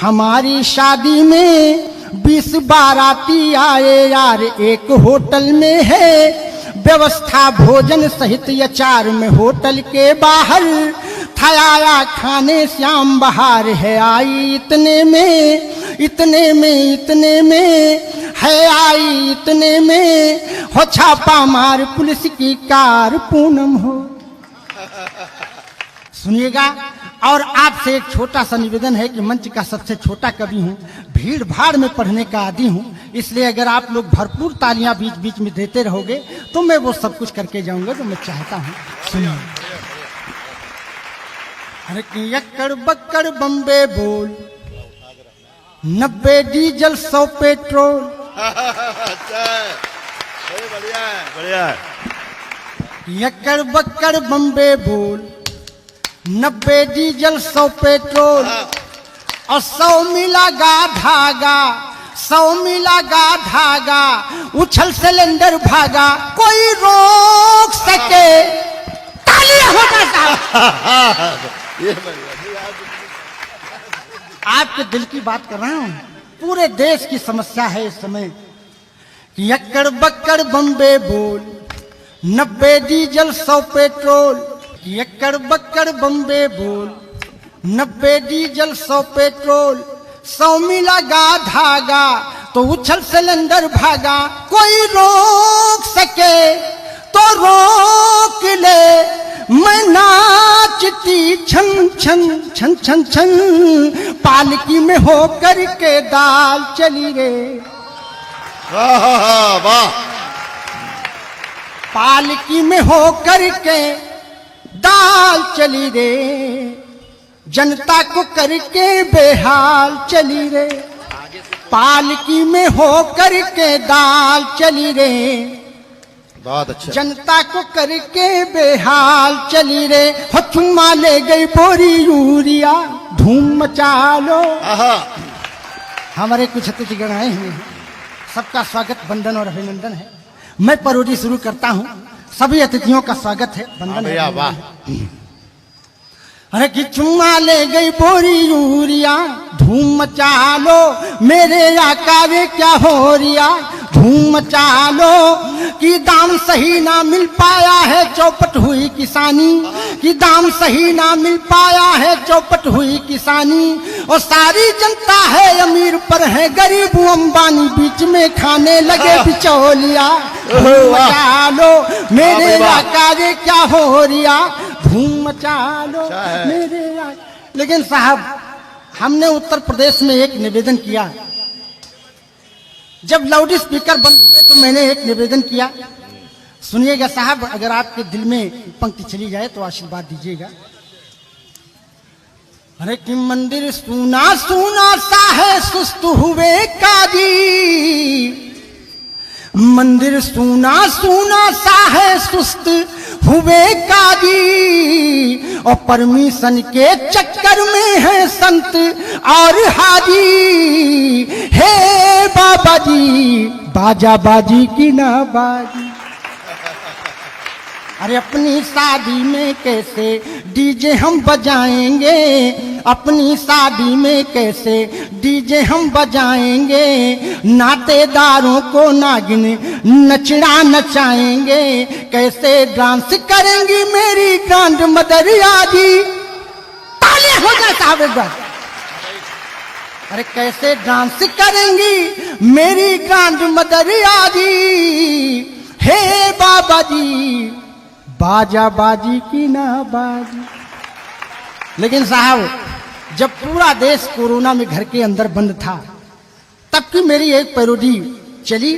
हमारी शादी में 20 बाराती आए यार, एक होटल में है व्यवस्था भोजन सहित अचार में। होटल के बाहर था आया खाने श्याम बहार है आई इतने में, इतने में, इतने में है आई इतने में, हो छापा मार पुलिस की कार पूनम हो। सुनिएगा। और आपसे एक छोटा सा निवेदन है कि मंच का सबसे छोटा कवि हूँ, भीड़ भाड़ में पढ़ने का आदी हूँ, इसलिए अगर आप लोग भरपूर तालियां बीच बीच में देते रहोगे तो मैं वो सब कुछ करके जाऊंगा जो मैं चाहता हूँ। सुनिए। अरे कि यक्कड़ बक्कड़ बम्बे बोल, 90 डीजल 100 पेट्रोल। बढ़िया है, बढ़िया है। यक्कड़ बक्कड़ बम्बे बोल, 90 डीजल 100 पेट्रोल, और 100 मिला गा धागा, 100 मिला गा धागा, उछल सिलेंडर भागा, कोई रोक सके। तालियां हो जाता। आपके दिल की बात कर रहा हूं, पूरे देश की समस्या है इस समय। यक्कड़ बक्कड़ बम्बे बोल, 90 डीजल 100 पेट्रोल। यक्कड़ बक्कड़ बम्बे बोल, 90 डीजल 100 पेट्रोल, 100 मिला गा धागा, तो उछल सिलेंडर भागा, कोई रोक सके तो रोक ले। मैं नाचती छन छन छन छन छन, पालकी में होकर के दाल चली रे। वाह वाह। पालकी में होकर के दाल चली रे, जनता को करके बेहाल चली रे। पालकी में होकर के दाल चली रे, बहुत अच्छा। जनता को करके बेहाल चली रे। हो चुम्मा ले गई बोरी यूरिया, धूम मचा लो। हमारे कुछ अतिथि गण आए हुए हैं, सबका स्वागत वंदन और अभिनंदन है। मैं पैरोडी शुरू करता हूँ, सभी अतिथियों का स्वागत है, वंदन है। वाह। अरे कि चुम्मा ले गई बोरी यूरिया, धूम मचा लो मेरे आका रे क्या हो रिया। धूम मचा लो कि दाम सही ना मिल पाया है, चौपट हुई किसानी। कि दाम सही ना मिल पाया है, चौपट हुई किसानी। और सारी जनता है अमीर पर है गरीब अंबानी, बीच में खाने लगे बिचौलिया। धूम मचा लो मेरे आका रे क्या हो रिया, धूम मचा लो मेरे आका। लेकिन साहब, हमने उत्तर प्रदेश में एक निवेदन किया, जब लाउड स्पीकर बंद हुए तो मैंने एक निवेदन किया। सुनिएगा साहब, अगर आपके दिल में पंक्ति चली जाए तो आशीर्वाद दीजिएगा। अरे कि मंदिर सूना सूना सा है, सुस्त हुए काजी। मंदिर सूना सूना सा है, सुस्त हुए काजी। और परमिशन के चक्कर में है संत और हाजी। हे बाबा जी, बाजा बाजी की ना बाजी। अरे अपनी शादी में कैसे डीजे हम बजाएंगे, अपनी शादी में कैसे डीजे हम बजाएंगे। नातेदारों को नागिन नचड़ा नचाएंगे, कैसे डांस करेंगी मेरी ग्रांड मदर आजी। तालियां हो जाए साहब एक बार। अरे कैसे डांस करेंगी मेरी ग्रांड मदर आजी। हे बाबा जी, बाजा बाजी की ना बाजी। लेकिन साहब, जब पूरा देश कोरोना में घर के अंदर बंद था, तब की मेरी एक पैरोडी चली।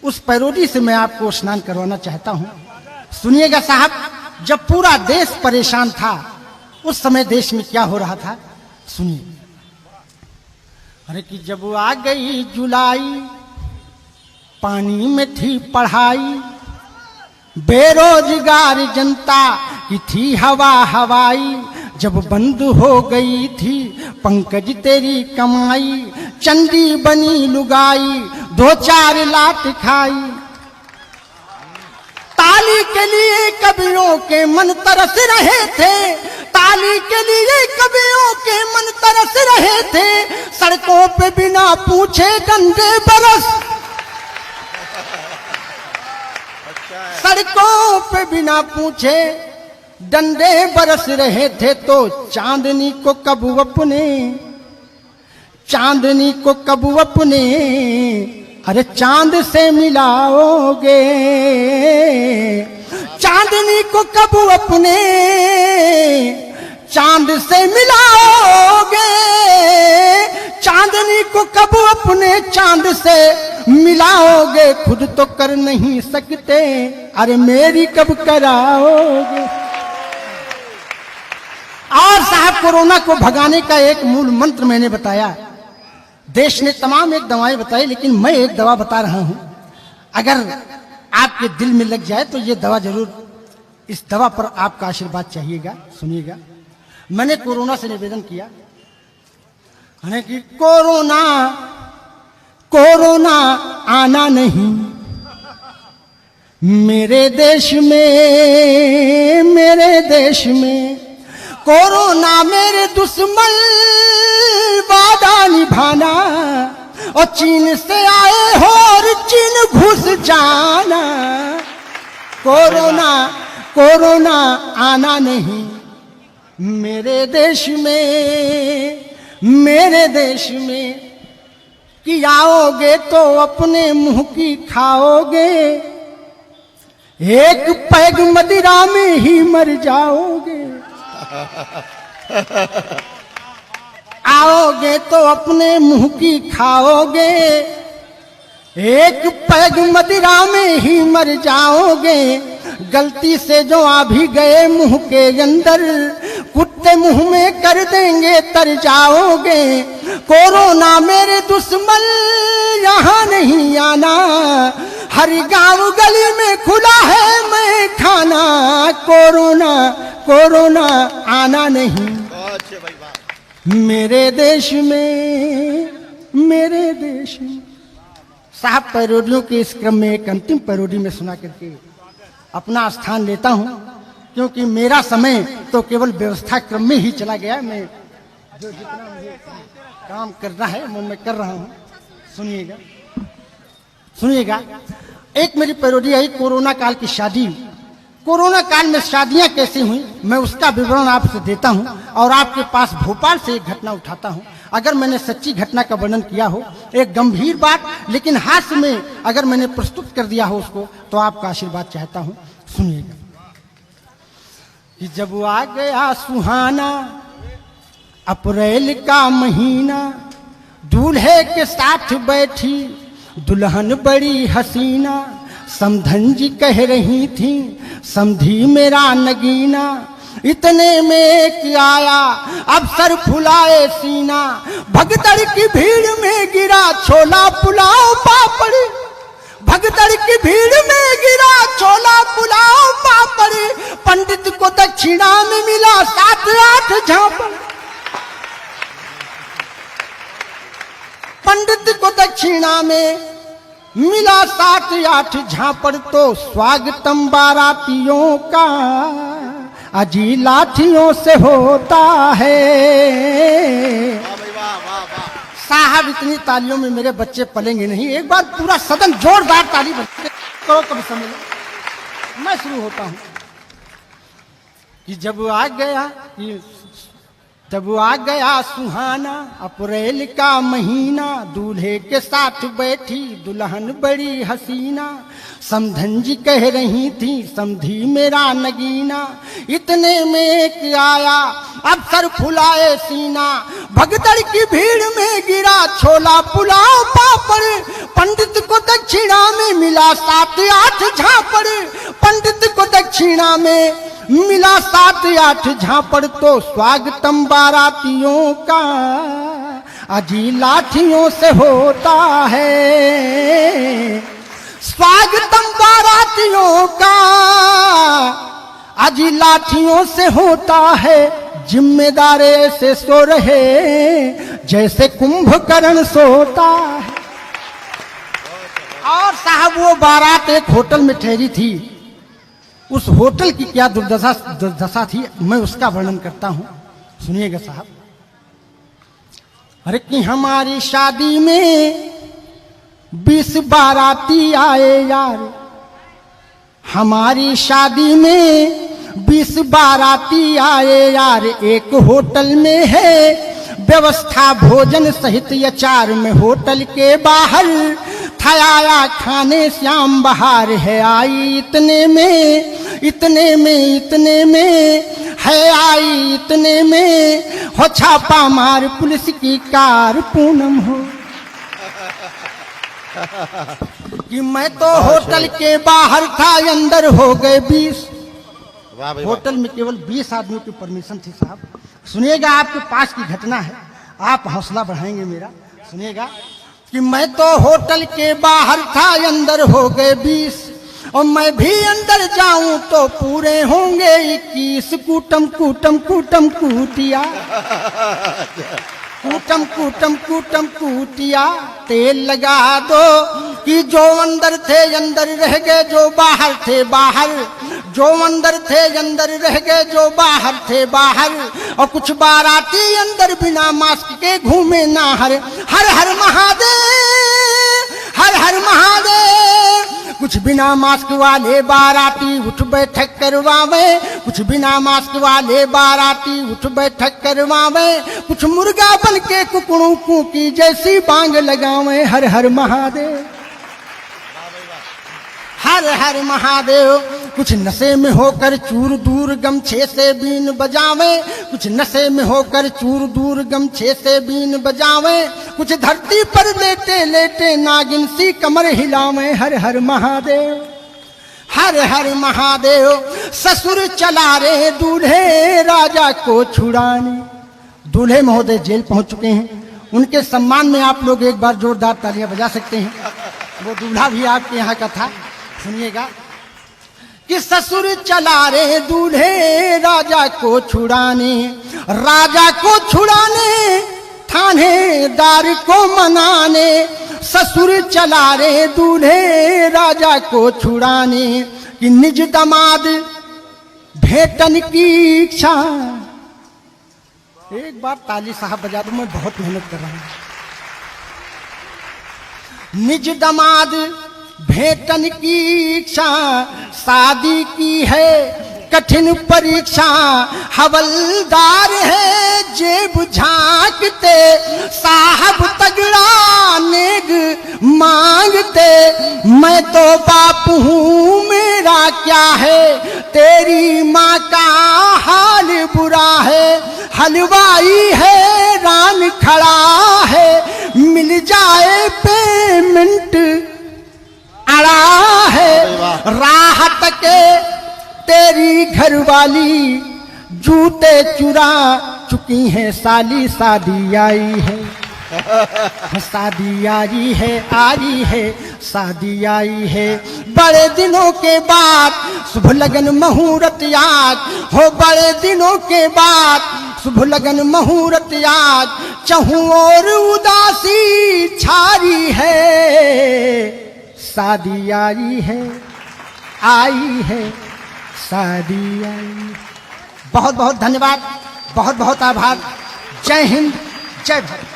उस पैरोडी से मैं आपको स्नान करवाना चाहता हूं। सुनिएगा साहब, जब पूरा देश परेशान था, उस समय देश में क्या हो रहा था, सुनिए। अरे कि जब आ गई जुलाई, पानी में थी पढ़ाई। बेरोजगार जनता की थी हवा हवाई। जब बंद हो गई थी पंकज तेरी कमाई, चंदी बनी लुगाई, 2-4 लात खाई। ताली के लिए कवियों के मन तरस रहे थे, ताली के लिए कवियों के मन तरस रहे थे। सड़कों पे बिना पूछे डंडे बरस, सड़कों पे बिना पूछे डंडे बरस रहे थे, तो चांदनी को कब अपने, चांदनी को कब अपने, अरे चांद से मिलाओगे, चांदनी को कब अपने चांद से मिलाओगे, चांदनी को कब अपने चांद से मिलाओगे, खुद तो कर नहीं सकते, अरे मेरी कब कराओगे। और साहब कोरोना को भगाने का एक मूल मंत्र मैंने बताया। देश ने तमाम एक दवाएं बताई, लेकिन मैं एक दवा बता रहा हूं, अगर आपके दिल में लग जाए तो ये दवा जरूर, इस दवा पर आपका आशीर्वाद चाहिएगा। सुनिएगा, मैंने कोरोना से निवेदन किया कि कोरोना कोरोना आना नहीं मेरे देश में, मेरे देश में कोरोना मेरे दुश्मन, वादा निभाना, और चीन से आए हो और चीन घुस जाना, कोरोना कोरोना आना नहीं मेरे देश में, मेरे देश में, कि आओगे तो अपने मुंह की खाओगे, एक पैग मदिरा में ही मर जाओगे, आओगे तो अपने मुंह की खाओगे, एक पैग मदिरा में ही मर जाओगे, गलती से जो आ भी गए मुंह के अंदर, कुत्ते मुंह में कर देंगे तर जाओगे, कोरोना मेरे दुश्मन यहाँ नहीं आना, हर गांव गली में खुला है मैं खाना, कोरोना कोरोना आना नहीं मेरे देश में, मेरे देश में। साहब पैरोडियों के इस क्रम में एक अंतिम पैरोडी में सुना करके अपना स्थान लेता हूं, क्योंकि मेरा समय तो केवल व्यवस्था क्रम में ही चला गया। मैं जो जितना मुझे काम करना है वो मैं कर रहा हूं। सुनिएगा, सुनिएगा, एक मेरी पैरोडी आई कोरोना काल की शादी। कोरोना काल में शादियां कैसे हुई मैं उसका विवरण आपसे देता हूं, और आपके पास भोपाल से एक घटना उठाता हूं। अगर मैंने सच्ची घटना का वर्णन किया हो, एक गंभीर बात, लेकिन हास्य में अगर मैंने प्रस्तुत कर दिया हो उसको, तो आपका आशीर्वाद चाहता हूं। सुनिएगा कि जब आ गया सुहाना अप्रैल का महीना, दूल्हे के साथ बैठी दुल्हन बड़ी हसीना, समधन जी कह रही थी समधी मेरा नगीना, इतने में एक आया अफसर फुलाए सीना, भगदड़ की भीड़ में गिरा छोला पुलाव पापड़, भगदड़ की भीड़ में गिरा छोला पुलाव पापड़, पंडित को दक्षिणा में मिला 7-8 झापड़, पंडित को दक्षिणा में मिला 7-8 झापड़, तो स्वागतम बारातियों का अजी लाठियों से होता है। साहब इतनी तालियों में मेरे बच्चे पलेंगे नहीं, एक बार पूरा सदन जोरदार ताली करो कभी समझ। मैं शुरू होता हूं कि जब आ गया सुहाना अप्रैल का महीना, दूल्हे के साथ बैठी दुल्हन बड़ी हसीना, समधन जी कह रही थी समधी मेरा नगीना, इतने में एक आया अफसर फुलाए सीना, भगदड़ की भीड़ में गिरा छोला पुलाव पापड़, पंडित को दक्षिणा में मिला 7-8 झापड़, पंडित को दक्षिणा में मिला 7-8 झापड़, तो स्वागतम बारातियों का अजी लाठियों से होता है, स्वागतम बारातियों का अजी लाठियों से होता है, जिम्मेदार ऐसे सो रहे जैसे कुंभकर्ण सोता है। और साहब वो बारात एक होटल में ठहरी थी, उस होटल की क्या दुर्दशा थी मैं उसका वर्णन करता हूं। सुनिएगा साहब अरे कि हमारी शादी में 20 बाराती आए यार, हमारी शादी में 20 बाराती आए यार। एक होटल में है व्यवस्था भोजन सहित अचार में, होटल के बाहर था आया खाने श्याम बहार है आई इतने में, इतने में, इतने में है आई इतने में, हो छापा मार पुलिस की कार पूनम हो। कि मैं तो होटल के बाहर था अंदर हो गए 20। वाह भाई होटल में केवल 20 आदमियों की परमिशन थी साहब। सुनिएगा, आपके पास की घटना है, आप हौसला बढ़ाएंगे मेरा। सुनिएगा कि मैं तो होटल के बाहर था अंदर हो गए 20, और मैं भी अंदर जाऊं तो पूरे होंगे 21। कूटम कूटम कूटम कूटिया, कूटम कूटम कूटम कूटिया, तेल लगा दो कि जो अंदर थे अंदर रह गए, जो बाहर थे बाहर, जो अंदर थे अंदर रह गए, जो बाहर थे बाहर। और कुछ बाराती अंदर बिना मास्क के घूमे ना हर हर हर महादेव, हर हर महादेव। कुछ बिना मास्क वाले बाराती उठ बैठक करवावे, कुछ बिना मास्क वाले बाराती उठ बैठक करवावे। कुछ मुर्गा बन के कुकड़ों को की जैसी बांग लगावे। हर हर महादेव, हर हर महादेव। कुछ नशे में होकर चूर दूर गमछे से बीन बजावे, कुछ नशे में होकर चूर दूर गमछे से बीन बजावे। कुछ धरती पर लेटे लेटे नागिन सी कमर हिलावे। हर हर महादेव, हर हर महादेव। ससुर चला रे दूल्हे राजा को छुड़ाने। दूल्हे महोदय जेल पहुंच चुके हैं, उनके सम्मान में आप लोग एक बार जोरदार तालियां बजा सकते हैं। वो दूल्हा भी आपके यहाँ का था। सुनिएगा कि ससुर चला रे दूल्हे राजा को छुड़ाने, राजा को छुड़ाने थानेदार को मनाने। ससुर चला रे दूल्हे राजा को छुड़ाने, कि निज दामाद भेटन की इच्छा। एक बार ताली साहब बजा दो, मैं बहुत मेहनत कर रहा हूं। निज दामाद भेटन की इच्छा, शादी की है कठिन परीक्षा। हवलदार है जेब झांकते, साहब तगड़ा नेग मांगते। मैं तो बाप हूँ मेरा क्या है, तेरी माँ का हाल बुरा है। हलवाई है रान खड़ा है, मिल जाए पेमेंट अड़ा है। राहत के तेरी घरवाली जूते चुरा चुकी है साली। शादी आई है, शादी आई है, शादी आई है। बड़े दिनों के बाद शुभ लगन मुहूर्त याद हो, बड़े दिनों के बाद शुभ लगन मुहूर्त याद। चहु और उदासी छारी है, शादी आई है, शादी आई। बहुत बहुत धन्यवाद, बहुत बहुत आभार। जय हिंद, जय भारत।